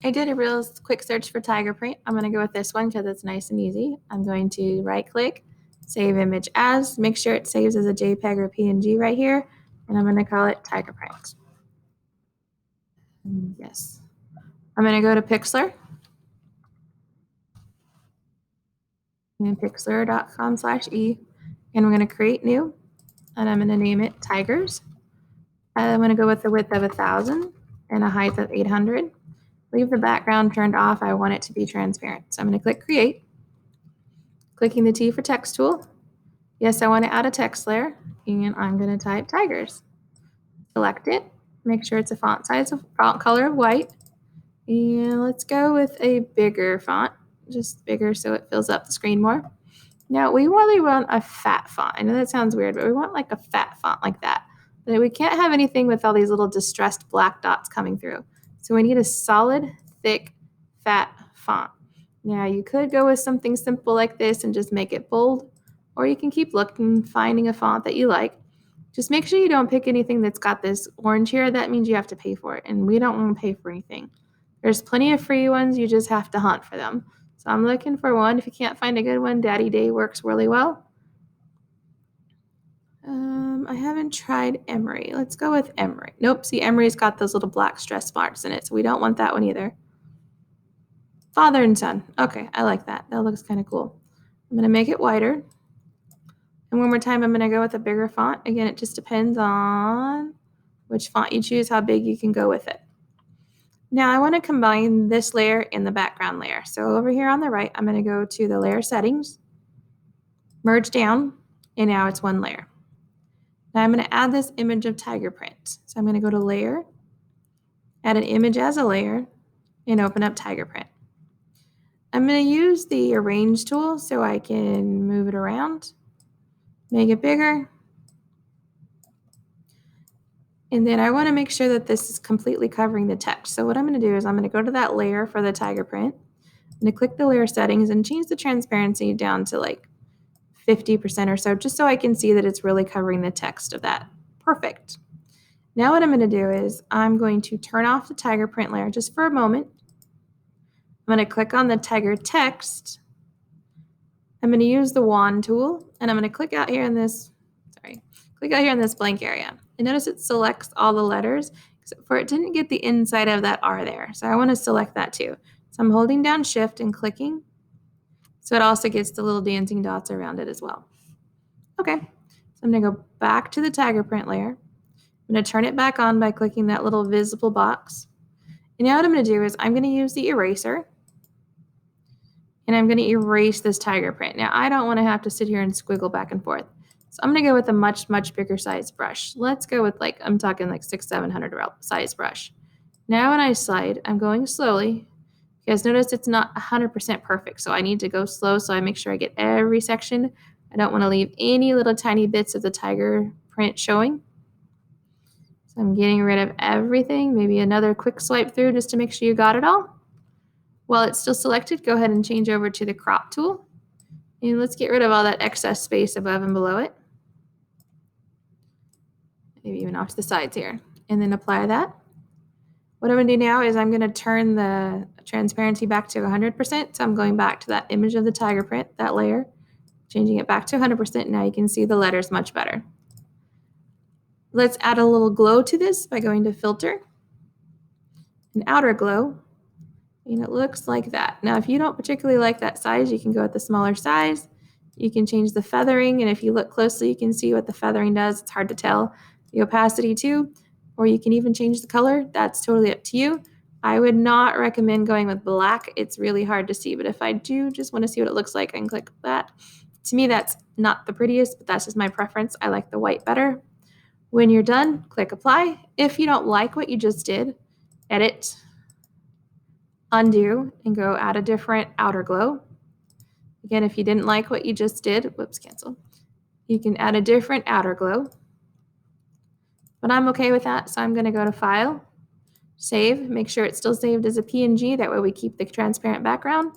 I did a real quick search for tiger print. I'm going to go with this one because it's nice and easy. I'm going to right click, save image as, make sure it saves as a JPEG or PNG right here, and I'm going to call it tiger print. Yes. I'm going to go to Pixlr and pixlr.com/e, and we're going to create new, and I'm going to name it tigers. I'm going to go with the width of 1000 and a height of 800. Leave the background turned off. I want it to be transparent. So I'm going to click create, clicking the T for text tool. Yes, I want to add a text layer, and I'm going to type tigers. Select it, make sure it's a font color of white, and let's go with a bigger font, just bigger so it fills up the screen more. Now we really want a fat font. I know that sounds weird, but we want like a fat font like that. But we can't have anything with all these little distressed black dots coming through. So we need a solid, thick, fat font. Now you could go with something simple like this and just make it bold, or you can keep looking, finding a font that you like. Just make sure you don't pick anything that's got this orange here. That means you have to pay for it, and we don't want to pay for anything. There's plenty of free ones. You just have to hunt for them. So I'm looking for one. If you can't find a good one, Daddy Day works really well. I haven't tried Emery. Let's go with Emery. Nope, see, Emery's got those little black stress marks in it, so we don't want that one either. Father and son. Okay, I like that. That looks kind of cool. I'm going to make it wider. And one more time, I'm going to go with a bigger font. Again, it just depends on which font you choose, how big you can go with it. Now I want to combine this layer in the background layer. So over here on the right, I'm going to go to the layer settings, merge down, and now it's one layer. Now I'm going to add this image of tiger print. So I'm going to go to layer, add an image as a layer, and open up tiger print. I'm going to use the arrange tool so I can move it around, make it bigger. And then I want to make sure that this is completely covering the text. So what I'm going to do is I'm going to go to that layer for the tiger print. I'm going to click the layer settings and change the transparency down to like 50% or so, just so I can see that it's really covering the text of that. Perfect. Now what I'm going to do is I'm going to turn off the tiger print layer just for a moment. I'm going to click on the tiger text. I'm going to use the wand tool, and I'm going to click out here in this, blank area. And notice it selects all the letters, except for it didn't get the inside of that R there. So I want to select that too. So I'm holding down Shift and clicking. So it also gets the little dancing dots around it as well. Okay, so I'm going to go back to the tiger print layer. I'm going to turn it back on by clicking that little visible box. And now what I'm going to do is I'm going to use the eraser, and I'm going to erase this tiger print. Now I don't want to have to sit here and squiggle back and forth. So I'm going to go with a much, much bigger size brush. Let's go with I'm talking like 600-700 size brush. Now when I slide, I'm going slowly. You guys notice it's not 100% perfect, so I need to go slow so I make sure I get every section. I don't want to leave any little tiny bits of the tiger print showing. So I'm getting rid of everything. Maybe another quick swipe through just to make sure you got it all. While it's still selected, go ahead and change over to the crop tool. And let's get rid of all that excess space above and below it. Maybe even off to the sides here. And then apply that. What I'm going to do now is I'm going to turn the transparency back to 100%. So I'm going back to that image of the tiger print, that layer, changing it back to 100%. Now you can see the letters much better. Let's add a little glow to this by going to Filter, an outer glow, and it looks like that. Now, if you don't particularly like that size, you can go with the smaller size. You can change the feathering, and if you look closely, you can see what the feathering does. It's hard to tell. The opacity too, or you can even change the color. That's totally up to you. I would not recommend going with black. It's really hard to see, but if I do just want to see what it looks like, I can click that. To me, that's not the prettiest, but that's just my preference. I like the white better. When you're done, click apply. If you don't like what you just did, edit, undo, and go add a different outer glow. Again, if you didn't like what you just did, whoops, cancel. You can add a different outer glow. But I'm okay with that, so I'm going to go to File, Save, make sure it's still saved as a PNG, that way we keep the transparent background,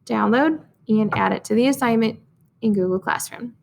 download, and add it to the assignment in Google Classroom.